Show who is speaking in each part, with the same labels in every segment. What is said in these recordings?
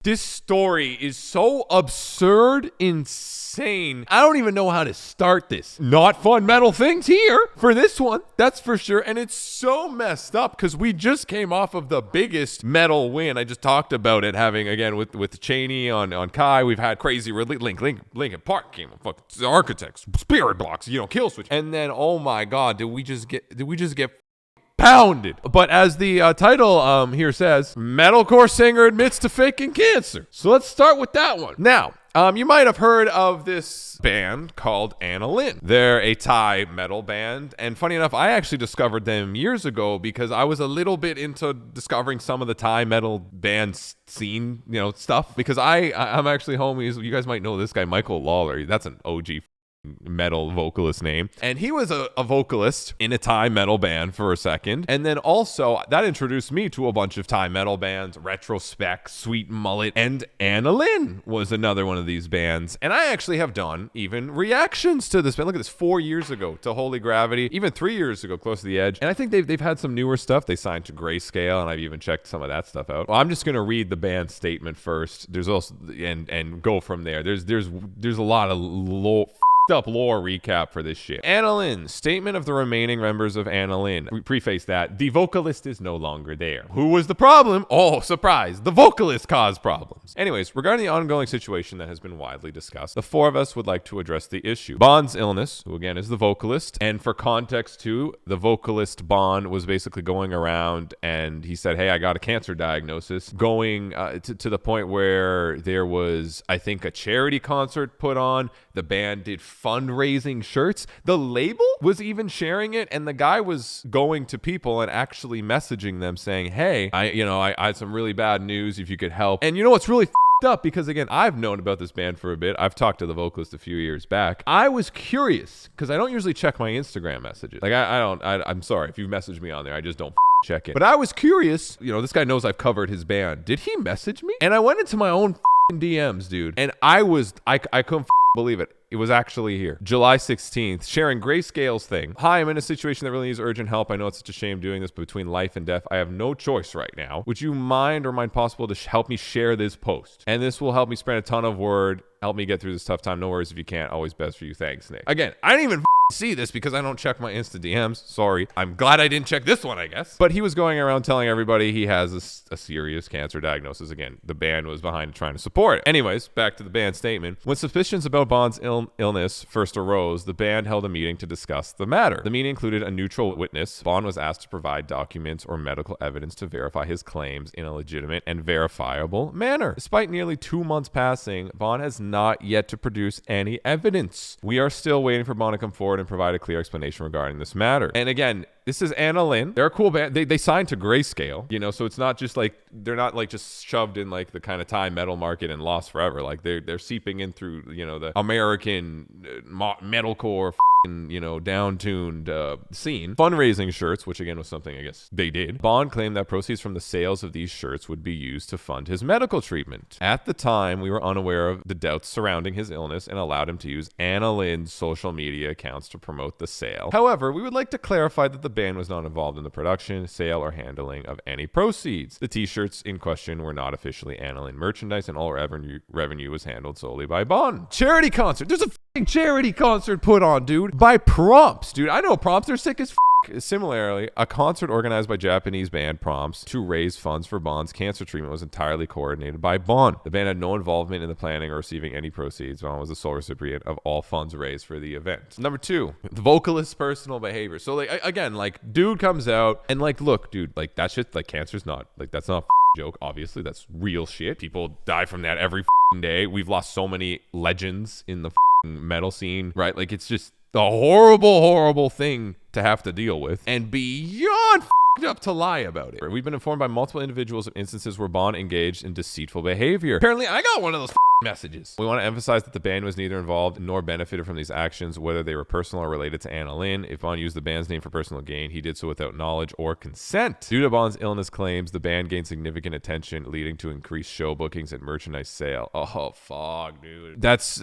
Speaker 1: This story is so absurd, insane. I don't even know how to start this. Not fun metal things here for this one, that's for sure. And it's so messed up because we just came off of the biggest metal win. I just talked about it having, again, with Cheney on Kai. We've had crazy Linkin Park came, fucking Architects, Spirit Blocks, Killswitch. And then, oh my God, did we just get pounded. But as the title here says, metalcore singer admits to faking cancer. So let's start with that one. Now, you might have heard of this band called Annalynn. They're a Thai metal band, and funny enough, I actually discovered them years ago because I was a little bit into discovering some of the Thai metal band scene, stuff. Because I'm actually homies. You guys might know this guy, Michael Lawler. That's an OG metal vocalist name, and he was a vocalist in a Thai metal band for a second, and then also that introduced me to a bunch of Thai metal bands, Retrospect, Sweet Mullet, and Annalynn was another one of these bands. And I actually have done even reactions to this band. Look at this, 4 years ago to Holy Gravity, even 3 years ago, Close to the Edge, and I think they've had some newer stuff. They signed to Grayscale, and I've even checked some of that stuff out. Well, I'm just gonna read the band statement first. There's also and go from there. There's a lot of up lore recap for this shit. Annalynn, statement of the remaining members of Annalynn. We preface that the vocalist is no longer there. Who was the problem? Oh, surprise. The vocalist caused problems. Anyways, regarding the ongoing situation that has been widely discussed, the four of us would like to address the issue. Bond's illness, who again is the vocalist, and for context too, the vocalist Bond was basically going around and he said, hey, I got a cancer diagnosis, going to the point where there was, I think, a charity concert put on. The band did fundraising shirts. The label was even sharing it, and the guy was going to people and actually messaging them saying, hey, I had some really bad news, if you could help. And what's really up, because again, I've known about this band for a bit. I've talked to the vocalist a few years back. I was curious because I don't usually check my Instagram messages. Like I'm sorry if you've messaged me on there, I just don't check it. But I was curious, this guy knows I've covered his band. Did he message me? And I went into my own DMs, dude, and I couldn't believe it. It was actually here. July 16th, sharing Grayscale's thing. Hi, I'm in a situation that really needs urgent help. I know it's such a shame doing this, but between life and death, I have no choice right now. Would you mind possible to help me share this post? And this will help me spread a ton of word, help me get through this tough time. No worries if you can't. Always best for you. Thanks, Nick. Again, I didn't even see this because I don't check my Insta DMs. Sorry. I'm glad I didn't check this one, I guess. But he was going around telling everybody he has a serious cancer diagnosis. Again, the band was behind trying to support it. Anyways, back to the band statement. When suspicions about Bond's illness first arose, the band held a meeting to discuss the matter. The meeting included a neutral witness. Bond was asked to provide documents or medical evidence to verify his claims in a legitimate and verifiable manner. Despite nearly 2 months passing, Bond has not yet to produce any evidence. We are still waiting for Bond to come forward and provide a clear explanation regarding this matter. And again, this is Annalynn. They're a cool band. They signed to Grayscale, so it's not just like they're not like just shoved in like the kind of Thai metal market and lost forever. Like they're seeping in through the American metalcore down-tuned scene. Fundraising shirts, which again was something I guess they did. Bond claimed that proceeds from the sales of these shirts would be used to fund his medical treatment. At the time, we were unaware of the doubts surrounding his illness and allowed him to use Annalynn's social media accounts to promote the sale. However, we would like to clarify that the band was not involved in the production, sale, or handling of any proceeds. The t-shirts in question were not officially Annalynn merchandise, and all revenue was handled solely by Bond. Charity concert. There's a charity concert put on, dude, by Prompts. Dude, I know Prompts. They're sick as Similarly, a concert organized by Japanese band Prompts to raise funds for Bond's cancer treatment was entirely coordinated by Bond. The band had no involvement in the planning or receiving any proceeds. Bond was the sole recipient of all funds raised for the event. Number 2, the vocalist's personal behavior. So, again, dude comes out and, look, dude, that shit, cancer's not, that's not a joke. Obviously, that's real shit. People die from that every day. We've lost so many legends in the metal scene, right? It's just a horrible, horrible thing to have to deal with, and beyond up to lie about it. We've been informed by multiple individuals of instances where Bond engaged in deceitful behavior. Apparently, I got one of those messages. We want to emphasize that the band was neither involved nor benefited from these actions, whether they were personal or related to Annalynn. If Bond used the band's name for personal gain, he did so without knowledge or consent. Due to Bond's illness claims, the band gained significant attention, leading to increased show bookings and merchandise sale. Oh, fuck, dude. That's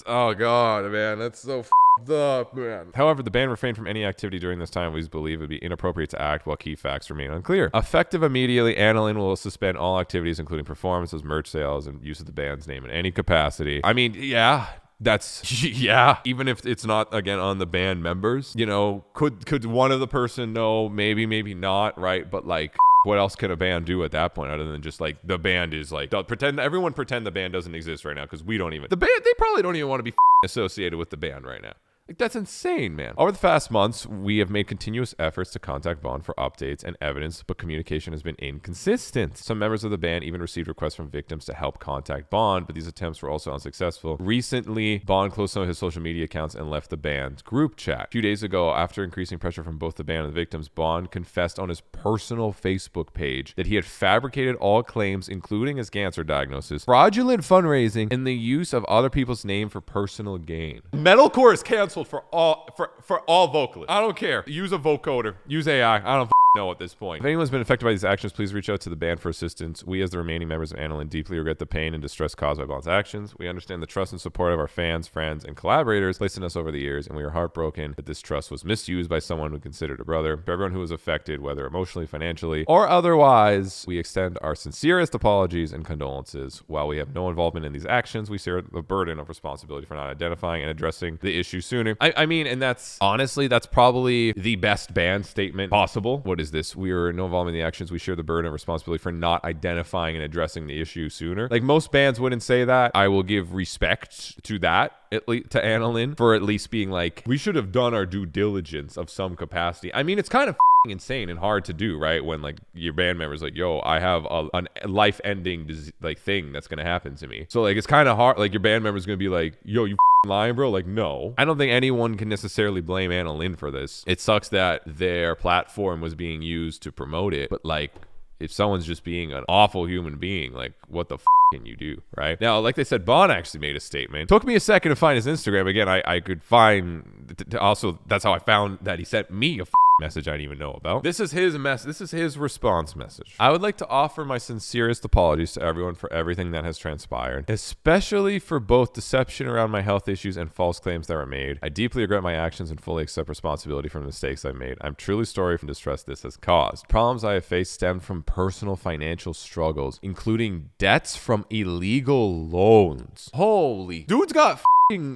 Speaker 1: oh, God, man. That's so the band. However, the band refrained from any activity during this time. We believe it would be inappropriate to act while key facts remain unclear. Effective immediately, Annalynn will suspend all activities, including performances, merch sales, and use of the band's name in any capacity. I mean, yeah. Yeah, even if it's not, again, on the band members, you know, could one of the person know? Maybe not, right? But like, what else can a band do at that point other than just like the band is like, everyone pretend the band doesn't exist right now, because we don't even, the band, they probably don't even want to be associated with the band right now. Like, that's insane, man. Over the past months, we have made continuous efforts to contact Bond for updates and evidence, but communication has been inconsistent. Some members of the band even received requests from victims to help contact Bond, but these attempts were also unsuccessful. Recently, Bond closed some of his social media accounts and left the band's group chat. A few days ago, after increasing pressure from both the band and the victims, Bond confessed on his personal Facebook page that he had fabricated all claims, including his cancer diagnosis, fraudulent fundraising, and the use of other people's name for personal gain. Metalcore is canceled for all vocalists. I don't care. Use a vocoder. Use AI. I don't know at this point. If anyone's been affected by these actions, please reach out to the band for assistance. We, as the remaining members of Annalynn, deeply regret the pain and distress caused by Bond's actions. We understand the trust and support of our fans, friends, and collaborators placed in us over the years, and we are heartbroken that this trust was misused by someone we considered a brother. For everyone who was affected, whether emotionally, financially, or otherwise, we extend our sincerest apologies and condolences. While we have no involvement in these actions, we share the burden of responsibility for not identifying and addressing the issue sooner. I mean, and that's honestly, that's probably the best band statement possible. What is this? We are no involvement in the actions. We share the burden of responsibility for not identifying and addressing the issue sooner. Like, most bands wouldn't say that. I will give respect to that, at least to Annalynn, for at least being like, we should have done our due diligence of some capacity. I mean, it's kind of insane and hard to do, right? When like your band member's like, yo, I have a life-ending like thing that's gonna happen to me. So like, it's kind of hard. Like, your band member's gonna be like, yo, you lying, bro? Like, no. I don't think anyone can necessarily blame Annalynn for this. It sucks that their platform was being used to promote it, but like, if someone's just being an awful human being, like, what the can you do, right? Now, like they said, Bond actually made a statement. Took me a second to find his Instagram. Again, I could find, also, that's how I found that he sent me a message I didn't even know about. This is his This is his response message. I would like to offer my sincerest apologies to everyone for everything that has transpired, especially for both deception around my health issues and false claims that were made. I deeply regret my actions and fully accept responsibility for the mistakes I made. I'm truly sorry for the distress this has caused. Problems I have faced stem from personal financial struggles, including debts from illegal loans. Holy, dude's got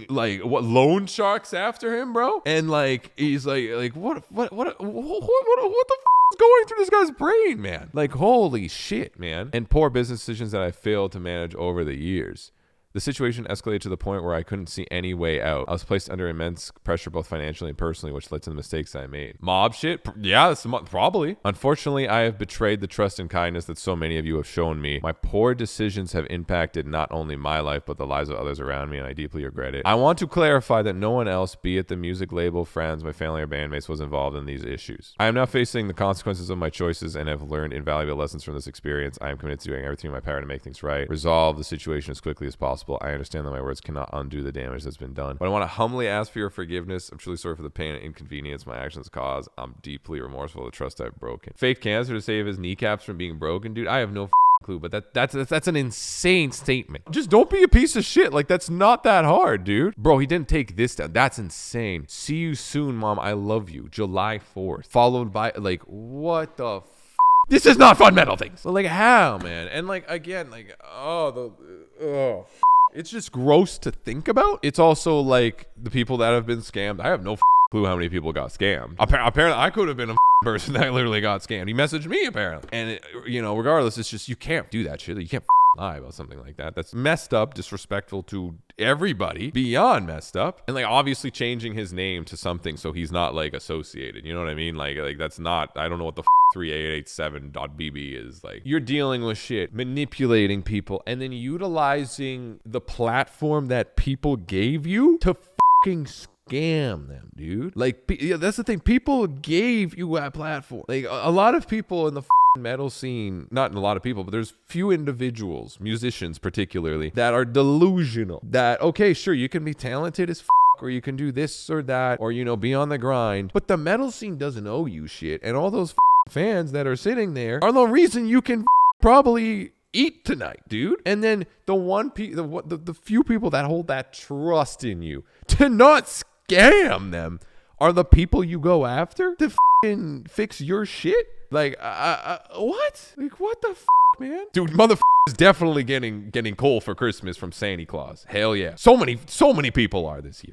Speaker 1: like what loan sharks after him, bro, and like he's like what the is going through this guy's brain, man? Like, holy shit, man. And poor business decisions that I failed to manage over the years. The situation escalated to the point where I couldn't see any way out. I was placed under immense pressure, both financially and personally, which led to the mistakes I made. Mob shit? Yeah, that's probably. Unfortunately, I have betrayed the trust and kindness that so many of you have shown me. My poor decisions have impacted not only my life, but the lives of others around me, and I deeply regret it. I want to clarify that no one else, be it the music label, friends, my family, or bandmates, was involved in these issues. I am now facing the consequences of my choices and have learned invaluable lessons from this experience. I am committed to doing everything in my power to make things right, resolve the situation as quickly as possible. I understand that my words cannot undo the damage that's been done, but I want to humbly ask for your forgiveness. I'm truly sorry for the pain and inconvenience my actions caused. I'm deeply remorseful of the trust I've broken. Faked cancer to save his kneecaps from being broken, dude. I have no clue, but that's an insane statement. Just don't be a piece of shit. Like, that's not that hard, dude. Bro, he didn't take this down. That's insane. See you soon, mom. I love you. July 4th. Followed by, like, what the this is not fun metal things. But like, how, man? And like, again, like, it's just gross to think about. It's also like the people that have been scammed. I have no clue how many people got scammed. Apparently, I could have been a person that literally got scammed. He messaged me, apparently. And, regardless, it's just, you can't do that shit. You can't lie about something like that. That's messed up, disrespectful to everybody, beyond messed up. And like, obviously changing his name to something so he's not like associated. You know what I mean? Like that's not, I don't know what the 3887.bb is. Like, you're dealing with shit, manipulating people, and then utilizing the platform that people gave you to fucking scam them, dude. Like, that's the thing. People gave you that platform. Like, a lot of people in the metal scene, not a lot of people, but there's few individuals, musicians particularly, that are delusional. That, okay, sure, you can be talented as or you can do this or that, or, be on the grind, but the metal scene doesn't owe you shit. And all those fans that are sitting there are the reason you can probably eat tonight, dude. And then the few people that hold that trust in you to not scam them are the people you go after to fucking fix your shit. Like, what? Like, what the man? Dude, motherfucker is definitely getting coal for Christmas from Santa Claus. Hell yeah. So many people are this year.